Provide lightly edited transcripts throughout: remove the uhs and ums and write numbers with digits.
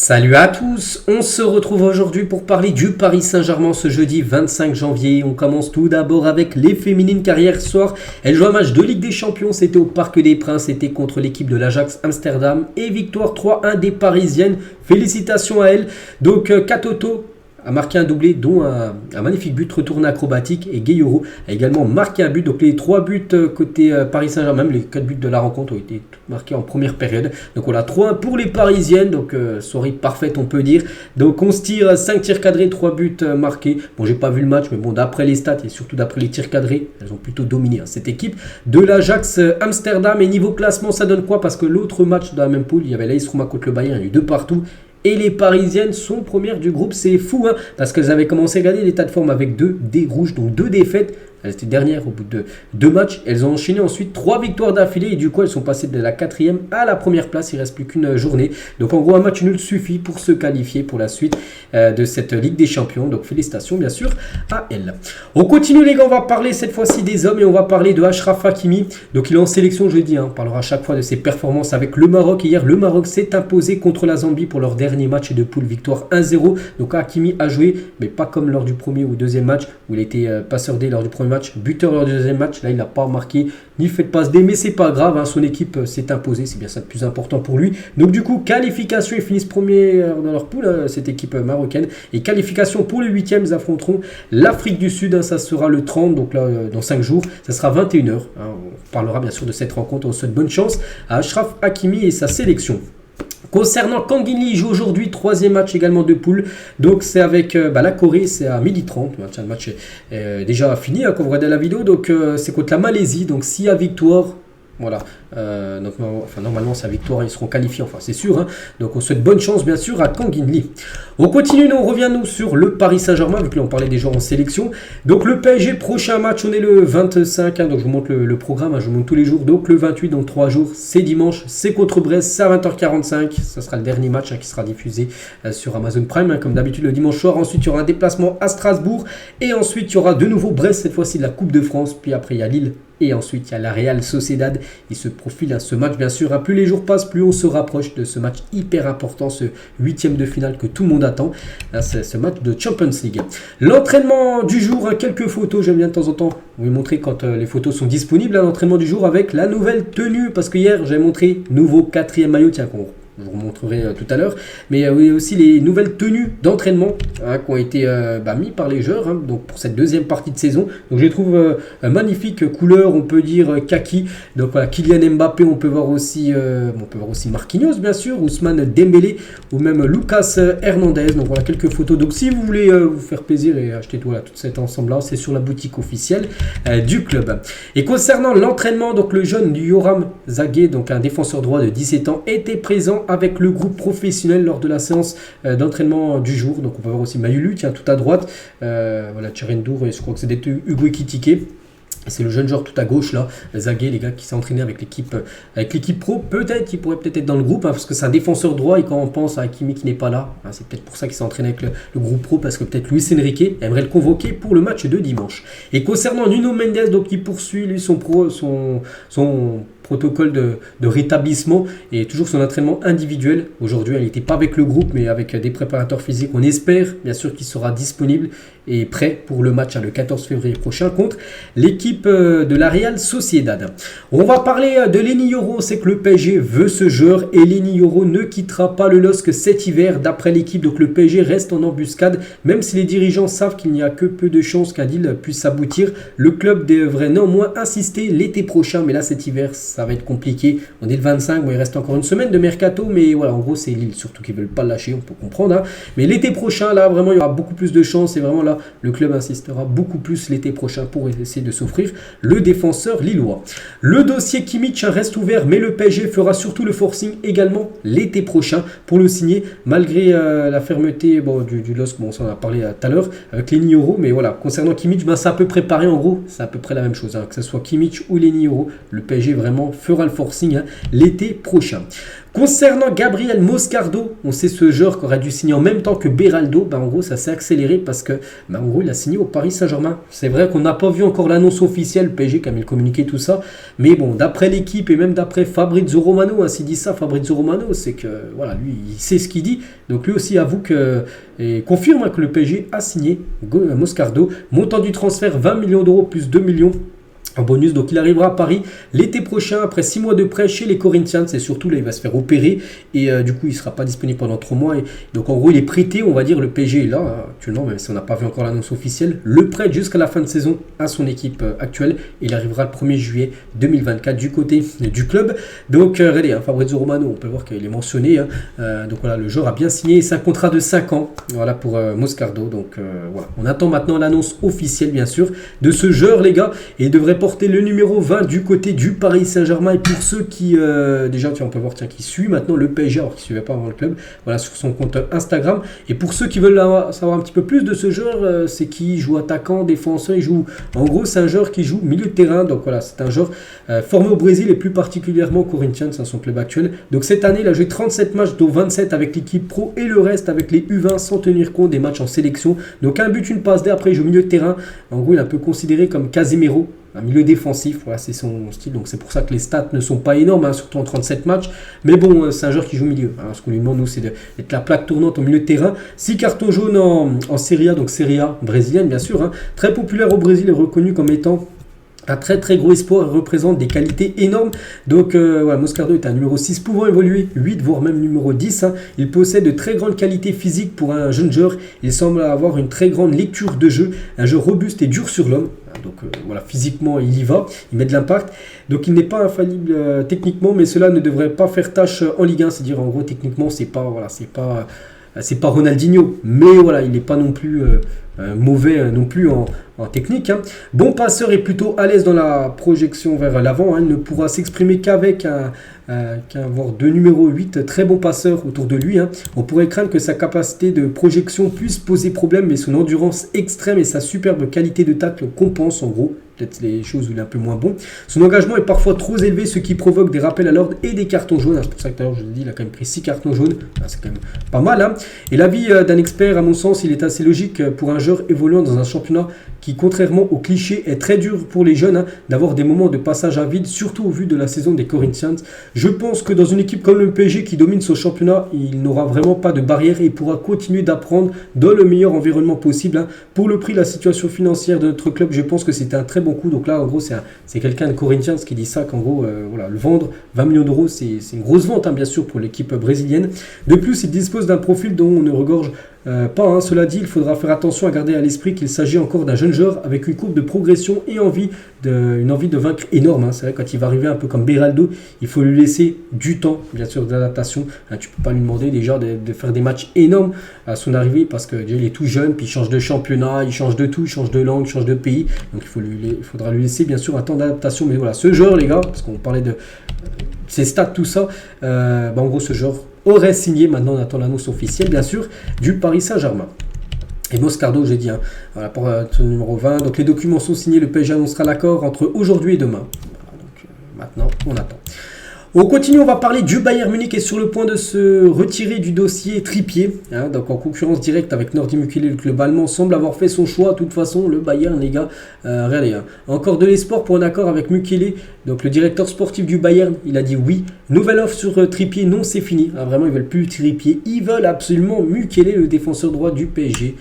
Salut à tous, on se retrouve aujourd'hui pour parler du Paris Saint-Germain ce jeudi 25 janvier. On commence tout d'abord avec les féminines car hier soir, elles jouent un match de Ligue des Champions, c'était au Parc des Princes, c'était contre l'équipe de l'Ajax Amsterdam et victoire 3-1 des Parisiennes. Félicitations à elles. Donc Katoto a marqué un doublé, dont un magnifique but retourné acrobatique, et Gueye a également marqué un but. Donc les 3 buts côté Paris Saint-Germain, même les 4 buts de la rencontre ont été marqués en première période. Donc voilà, 3-1 pour les Parisiennes, donc soirée parfaite on peut dire. Donc on se tire 5 tirs cadrés, 3 buts marqués. Bon, j'ai pas vu le match, mais bon, d'après les stats et surtout d'après les tirs cadrés, elles ont plutôt dominé cette équipe de l'Ajax Amsterdam. Et niveau classement, ça donne quoi? Parce que l'autre match dans la même poule, il y avait l'AS Roma contre le Bayern, il y a eu 2 partout. Et les Parisiennes sont premières du groupe, c'est fou, hein, parce qu'elles avaient commencé à gagner l'état de forme avec 2 dés rouges, donc 2 défaites. Elles étaient dernières au bout de 2 matchs. Elles ont enchaîné ensuite 3 victoires d'affilée et du coup elles sont passées de la 4e à la première place. Il ne reste plus qu'une journée. Donc en gros un match nul suffit pour se qualifier pour la suite de cette Ligue des Champions. Donc félicitations bien sûr à elles. On continue les gars, on va parler cette fois-ci des hommes et on va parler de Achraf Hakimi. Donc il est en sélection jeudi, hein. On parlera à chaque fois de ses performances avec le Maroc. Hier le Maroc s'est imposé contre la Zambie pour leur dernier match de poule, victoire 1-0. Donc Hakimi a joué, mais pas comme lors du premier ou deuxième match où il était passeur D lors du premier match, buteur lors du deuxième match. Là il n'a pas marqué ni fait de passe D, mais c'est pas grave, hein. Son équipe s'est imposée, c'est bien ça le plus important pour lui. Donc du coup qualification, ils finissent premiers dans leur poule, hein, cette équipe marocaine, et qualification pour les 8e. Ils affronteront l'Afrique du Sud, hein. Ça sera le 30, donc là dans 5 jours, ça sera 21h, hein. On parlera bien sûr de cette rencontre. On souhaite bonne chance à Achraf Hakimi et sa sélection. Concernant Kang In-lee, il joue aujourd'hui 3e match également de poule. Donc c'est avec la Corée, c'est à 12h30. Le match est déjà fini, hein, quand vous regardez la vidéo. Donc c'est contre la Malaisie. Donc s'il y a victoire, voilà. Donc, normalement c'est la victoire, ils seront qualifiés, enfin c'est sûr, hein. Donc on souhaite bonne chance bien sûr à Kang In-lee. On continue, on revient sur le Paris Saint-Germain, vu que là on parlait des joueurs en sélection. Donc le PSG, prochain match, on est le 25, hein, donc je vous montre le programme, hein, je vous montre tous les jours. Donc le 28, donc 3 jours, c'est dimanche, c'est contre Brest, c'est à 20h45, ça sera le dernier match, hein, qui sera diffusé sur Amazon Prime, hein, comme d'habitude le dimanche soir. Ensuite il y aura un déplacement à Strasbourg, et ensuite il y aura de nouveau Brest, cette fois-ci de la Coupe de France, puis après il y a Lille. Et ensuite, il y a la Real Sociedad. Il se profile à ce match, bien sûr. Plus les jours passent, plus on se rapproche de ce match hyper important, ce 8e de finale que tout le monde attend. C'est ce match de Champions League. L'entraînement du jour, hein, quelques photos. J'aime bien de temps en temps vous montrer quand les photos sont disponibles. Hein, l'entraînement du jour avec la nouvelle tenue. Parce que hier, j'avais montré nouveau 4e maillot. Tiens, je vous remontrerai tout à l'heure. Mais oui, aussi les nouvelles tenues d'entraînement, hein, qui ont été mis par les joueurs, hein, donc pour cette deuxième partie de saison. Donc je les trouve magnifiques, couleur, on peut dire kaki. Donc voilà, Kylian Mbappé, on peut voir aussi Marquinhos bien sûr, Ousmane Dembélé ou même Lucas Hernandez. Donc voilà quelques photos. Donc si vous voulez vous faire plaisir et acheter tout cet ensemble-là, c'est sur la boutique officielle du club. Et concernant l'entraînement, donc le jeune Yoram Zagué, donc un défenseur droit de 17 ans, était présent avec le groupe professionnel lors de la séance d'entraînement du jour. Donc on peut voir aussi Mayulu, tiens, tout à droite, voilà, Tcherendour, et je crois que c'est Hugo Ekitike. C'est le jeune joueur tout à gauche là, Zagué, les gars, qui s'est entraîné avec l'équipe pro. Peut-être, il pourrait peut-être être dans le groupe, hein, parce que c'est un défenseur droit, et quand on pense à Hakimi qui n'est pas là, hein, c'est peut-être pour ça qu'il s'est entraîné avec le groupe pro, parce que peut-être Luis Enrique aimerait le convoquer pour le match de dimanche. Et concernant Nuno Mendes, donc il poursuit lui son protocole de rétablissement et toujours son entraînement individuel. Aujourd'hui, il n'était pas avec le groupe, mais avec des préparateurs physiques. On espère bien sûr qu'il sera disponible et prêt pour le match, hein, le 14 février prochain contre l'équipe de la Real Sociedad. On va parler de Leny Yoro. C'est que le PSG veut ce joueur et Leny Yoro ne quittera pas le LOSC cet hiver d'après l'équipe. Donc le PSG reste en embuscade, même si les dirigeants savent qu'il n'y a que peu de chances qu'un deal puisse aboutir. Le club devrait néanmoins insister l'été prochain, mais là cet hiver ça va être compliqué. On est le 25, bon, il reste encore une semaine de mercato, mais voilà, en gros c'est Lille surtout qui veulent pas le lâcher, on peut comprendre, hein. Mais l'été prochain, là vraiment il y aura beaucoup plus de chances et vraiment là le club insistera beaucoup plus l'été prochain pour essayer de s'offrir le défenseur lillois. Le dossier Kimmich reste ouvert, mais le PSG fera surtout le forcing également l'été prochain pour le signer, malgré la fermeté du LOSC. Bon, ça on en a parlé tout à l'heure avec Leny Yoro, mais voilà, concernant Kimmich, c'est à peu près pareil, en gros c'est à peu près la même chose, hein. Que ce soit Kimmich ou Leny Yoro, le PSG vraiment Saint-Germain fera le forcing l'été prochain. Concernant Gabriel Moscardo, on sait ce joueur qui aurait dû signer en même temps que Beraldo. En gros, ça s'est accéléré parce que en gros, il a signé au Paris Saint-Germain. C'est vrai qu'on n'a pas vu encore l'annonce officielle, PSG, comme il communiquait tout ça. Mais bon, d'après l'équipe et même d'après Fabrizio Romano, s'il dit ça, Fabrizio Romano, c'est que voilà, lui, il sait ce qu'il dit. Donc lui aussi avoue et confirme que le PSG a signé Moscardo. Montant du transfert 20 millions d'euros plus 2 millions. En bonus, donc il arrivera à Paris l'été prochain après 6 mois de prêt chez les Corinthians et surtout là il va se faire opérer et du coup il ne sera pas disponible pendant 3 mois et donc en gros il est prêté, on va dire, le PSG est là actuellement même si on n'a pas vu encore l'annonce officielle, le prêt jusqu'à la fin de saison à son équipe actuelle. Il arrivera le 1er juillet 2024 du côté du club. Donc regardez, Fabrizio Romano, on peut voir qu'il est mentionné, donc voilà, le joueur a bien signé, c'est un contrat de 5 ans voilà, pour Moscardo, donc voilà, on attend maintenant l'annonce officielle bien sûr de ce joueur les gars, et il devrait porter le numéro 20 du côté du Paris Saint-Germain. Et pour ceux qui, déjà, on peut voir qui suit maintenant le PSG, alors qu'il ne suivait pas avant le club, voilà, sur son compte Instagram. Et pour ceux qui veulent savoir un petit peu plus de ce joueur, c'est qui joue attaquant, défenseur, il joue, en gros, c'est un joueur qui joue milieu de terrain. Donc voilà, c'est un joueur formé au Brésil et plus particulièrement au Corinthians, son club actuel. Donc cette année, il a joué 37 matchs, dont 27 avec l'équipe pro et le reste avec les U20 sans tenir compte des matchs en sélection. Donc un but, une passe, après il joue milieu de terrain. En gros, il est un peu considéré comme Casemiro, un milieu défensif, voilà, c'est son style, donc c'est pour ça que les stats ne sont pas énormes, surtout en 37 matchs, mais bon, c'est un joueur qui joue milieu. Alors, ce qu'on lui demande, nous, c'est d'être la plaque tournante au milieu de terrain. 6 cartons jaunes en Serie A, donc Serie A brésilienne, bien sûr, très populaire au Brésil et reconnu comme étant un très très gros espoir, représente des qualités énormes. Donc voilà, Moscardo est un numéro 6 pouvant évoluer 8 voire même numéro 10. Il possède de très grandes qualités physiques pour un jeune joueur. Il semble avoir une très grande lecture de jeu, un jeu robuste et dur sur l'homme. Donc voilà, physiquement il y va, il met de l'impact. Donc il n'est pas infaillible techniquement, mais cela ne devrait pas faire tâche en Ligue 1. C'est-à-dire en gros techniquement c'est pas Ronaldinho, mais voilà, il n'est pas non plus mauvais non plus en technique. Bon passeur et plutôt à l'aise dans la projection vers l'avant. Il ne pourra s'exprimer qu'avec voire deux numéro 8, très bon passeur autour de lui. On pourrait craindre que sa capacité de projection puisse poser problème, mais son endurance extrême et sa superbe qualité de tacle compensent en gros peut-être les choses où il est un peu moins bon. Son engagement est parfois trop élevé, ce qui provoque des rappels à l'ordre et des cartons jaunes. C'est pour ça que tout à l'heure je l'ai dit, il a quand même pris 6 cartons jaunes. C'est quand même pas mal. Et l'avis d'un expert, à mon sens, il est assez logique pour un joueur évoluant dans un championnat qui, contrairement aux clichés, est très dur pour les jeunes d'avoir des moments de passage à vide, surtout au vu de la saison des Corinthians. Je pense que dans une équipe comme le PSG qui domine son championnat, il n'aura vraiment pas de barrière et il pourra continuer d'apprendre dans le meilleur environnement possible. Pour le prix, la situation financière de notre club, je pense que c'est un très bon coup. Donc là, en gros, c'est quelqu'un de Corinthians qui dit ça, qu'en gros, voilà, le vendre 20 millions d'euros, c'est une grosse vente, bien sûr, pour l'équipe brésilienne. De plus, il dispose d'un profil dont on ne regorge pas. Cela dit, il faudra faire attention à garder à l'esprit qu'il s'agit encore d'un jeune joueur avec une courbe de progression et une envie de vaincre énorme. C'est vrai, quand il va arriver un peu comme Beraldo, il faut lui laisser du temps, bien sûr, d'adaptation. Tu ne peux pas lui demander déjà de faire des matchs énormes à son arrivée parce que déjà, il est tout jeune, puis il change de championnat, il change de tout, il change de langue, il change de pays. Donc il faudra lui laisser bien sûr un temps d'adaptation. Mais voilà, ce joueur, les gars, parce qu'on parlait de ses stats, tout ça, en gros, ce joueur aurait signé, maintenant on attend l'annonce officielle bien sûr, du Paris Saint-Germain. Et Moscardo, j'ai dit, voilà, pour le numéro 20, donc les documents sont signés, le PSG annoncera l'accord entre aujourd'hui et demain. Voilà, donc maintenant on attend. On continue, on va parler du Bayern Munich est sur le point de se retirer du dossier Trippier, donc en concurrence directe avec Nordi Mukiele. Le club allemand semble avoir fait son choix. De toute façon, le Bayern, les gars, regardez, encore de l'espoir pour un accord avec Mukiele. Donc le directeur sportif du Bayern, il a dit oui. Nouvelle offre sur Trippier, non, c'est fini. Vraiment, ils veulent plus Trippier, ils veulent absolument Mukiele, le défenseur droit du PSG.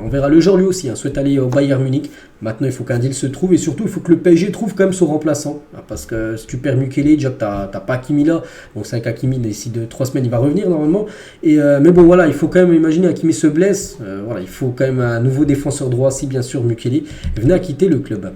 On verra le joueur lui aussi, souhaite aller au Bayern Munich. Maintenant, il faut qu'un deal se trouve et surtout, il faut que le PSG trouve quand même son remplaçant. Parce que si tu perds Mukiele, déjà que tu n'as pas Hakimi là. Donc, c'est vrai qu'Hakimi, d'ici 2-3 semaines, il va revenir normalement. Mais bon, voilà, il faut quand même imaginer Hakimi se blesse. Voilà, il faut quand même un nouveau défenseur droit, si bien sûr Mukiele venait à quitter le club.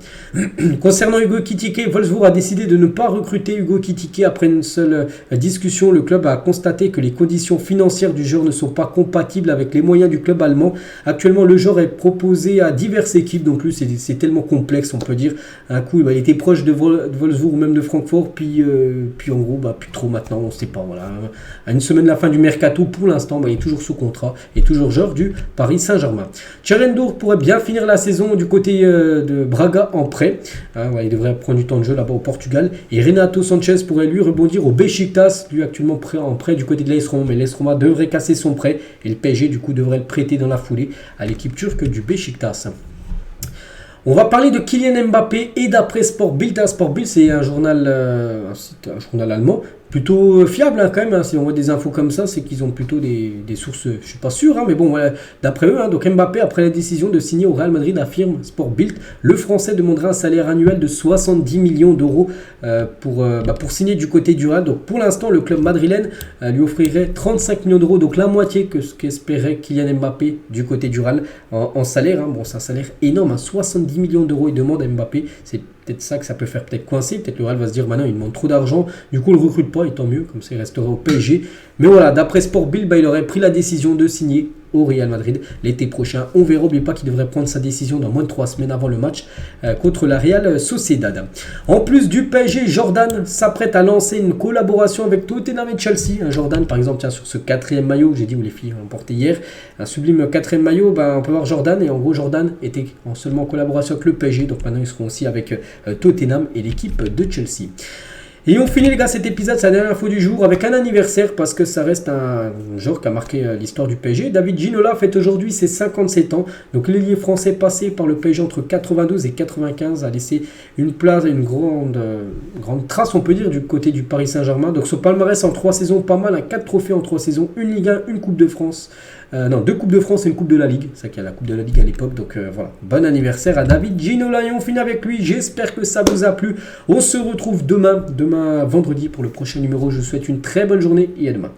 Concernant Hugo Ekitike, Wolfsburg a décidé de ne pas recruter Hugo Ekitike après une seule discussion. Le club a constaté que les conditions financières du joueur ne sont pas compatibles avec les moyens du club allemand. Actuellement, le joueur est proposé à diverses équipes. Donc, lui, c'est c'est tellement complexe, on peut dire. Un coup, il était proche de Wolfsburg ou même de Francfort, puis en gros, plus trop maintenant, on ne sait pas. Voilà. À une semaine de la fin du mercato, pour l'instant, il est toujours sous contrat et toujours joueur du Paris Saint-Germain. Tcherendour pourrait bien finir la saison du côté de Braga en prêt. Il devrait prendre du temps de jeu là-bas au Portugal. Et Renato Sanchez pourrait lui rebondir au Beşiktaş, lui actuellement en prêt du côté de l'AS Roma. Mais l'AS Roma devrait casser son prêt et le PSG du coup devrait le prêter dans la foulée à l'équipe turque du Beşiktaş. On va parler de Kylian Mbappé et d'après Sport Bild. Sport Bild, c'est un journal allemand plutôt fiable quand même. Si on voit des infos comme ça, c'est qu'ils ont plutôt des sources, je suis pas sûr, mais bon, voilà, d'après eux. Donc Mbappé, après la décision de signer au Real Madrid, affirme Sport Bild, le Français demandera un salaire annuel de 70 millions d'euros pour signer du côté du Real. Donc pour l'instant, le club madrilène lui offrirait 35 millions d'euros, donc la moitié que ce qu'espérait Kylian Mbappé du côté du Real en salaire. Bon, c'est un salaire énorme, 70 millions d'euros il demande à Mbappé. C'est peut-être ça que ça peut faire peut-être coincer. Peut-être le Real va se dire maintenant il demande trop d'argent, du coup il ne recrute pas et tant mieux, comme ça il restera au PSG. Mais voilà, d'après Sport Bild, il aurait pris la décision de signer au Real Madrid l'été prochain. On verra, n'oubliez pas qu'il devrait prendre sa décision dans moins de 3 semaines avant le match contre la Real Sociedad. En plus du PSG, Jordan s'apprête à lancer une collaboration avec Tottenham et Chelsea. Jordan par exemple, tiens, sur ce 4e maillot que j'ai dit où les filles ont porté hier, un sublime 4e maillot, on peut voir Jordan, et en gros Jordan était seulement en collaboration avec le PSG, donc maintenant ils seront aussi avec Tottenham et l'équipe de Chelsea. Et on finit les gars cet épisode, c'est la dernière info du jour, avec un anniversaire parce que ça reste un joueur qui a marqué l'histoire du PSG. David Ginola fête aujourd'hui ses 57 ans. Donc l'ailier français passé par le PSG entre 92 et 95 a laissé une place, une grande trace on peut dire du côté du Paris Saint-Germain. Donc son palmarès en 3 saisons, pas mal, 4 trophées en 3 saisons, une Ligue 1, une Coupe de France. 2 Coupes de France et une Coupe de la Ligue. C'est vrai qu'il y a la Coupe de la Ligue à l'époque. Donc voilà, bon anniversaire à David Ginola. Et on finit avec lui. J'espère que ça vous a plu. On se retrouve demain vendredi pour le prochain numéro. Je vous souhaite une très bonne journée et à demain.